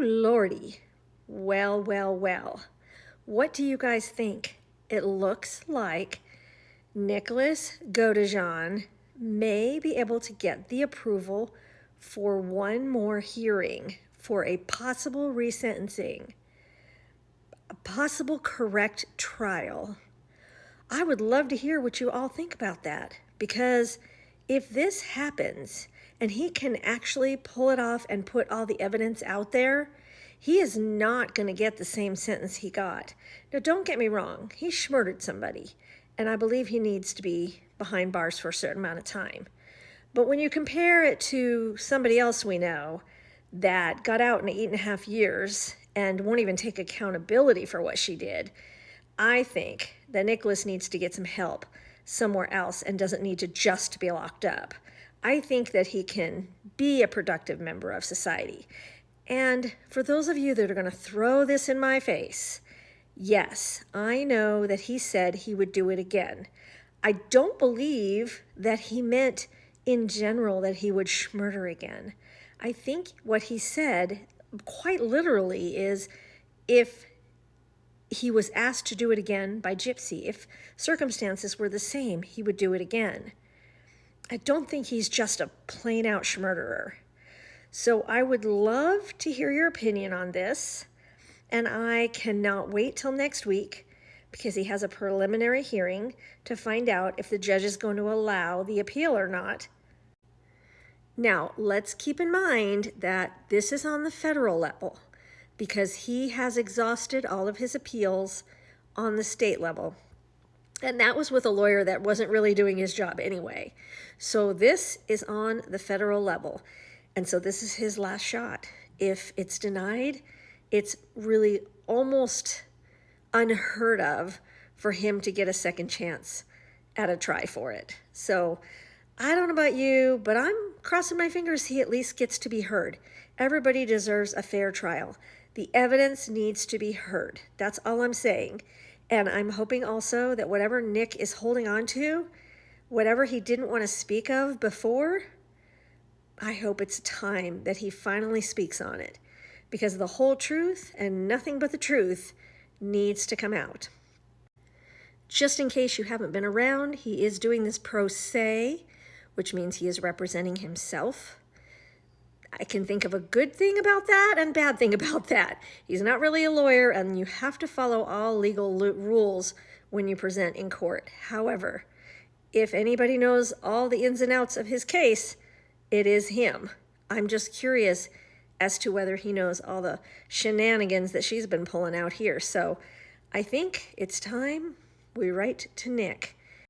Lordy. Well, well, well. What do you guys think? It looks like Nicholas Godejohn may be able to get the approval for one more hearing for a possible resentencing, a possible correct trial. I would love to hear what you all think about that, because if this happens and he can actually pull it off and put all the evidence out there, he is not going to get the same sentence he got. Now, don't get me wrong, he murdered somebody, and I believe he needs to be behind bars for a certain amount of time. But when you compare it to somebody else we know that got out in 8.5 years and won't even take accountability for what she did, I think that Nicholas needs to get some help somewhere else and doesn't need to just be locked up. I think that he can be a productive member of society. And for those of you that are going to throw this in my face, yes, I know that he said he would do it again. I don't believe that he meant in general that he would murder again. I think what he said quite literally is if he was asked to do it again by Gypsy, if circumstances were the same, he would do it again. I don't think he's just a plain out murderer. So I would love to hear your opinion on this, and I cannot wait till next week because he has a preliminary hearing to find out if the judge is going to allow the appeal or not. Now, let's keep in mind that this is on the federal level because he has exhausted all of his appeals on the state level. And that was with a lawyer that wasn't really doing his job anyway. So this is on the federal level. And so this is his last shot. If it's denied, it's really almost unheard of for him to get a second chance at a try for it. So I don't know about you, but I'm crossing my fingers he at least gets to be heard. Everybody deserves a fair trial. The evidence needs to be heard. That's all I'm saying. And I'm hoping also that whatever Nick is holding on to, whatever he didn't want to speak of before, I hope it's time that he finally speaks on it, because the whole truth and nothing but the truth needs to come out. Just in case you haven't been around, he is doing this pro se, which means he is representing himself. I can think of a good thing about that and bad thing about that. He's not really a lawyer, and you have to follow all legal rules when you present in court. However, if anybody knows all the ins and outs of his case, it is him. I'm just curious as to whether he knows all the shenanigans that she's been pulling out here. So I think it's time we write to Nick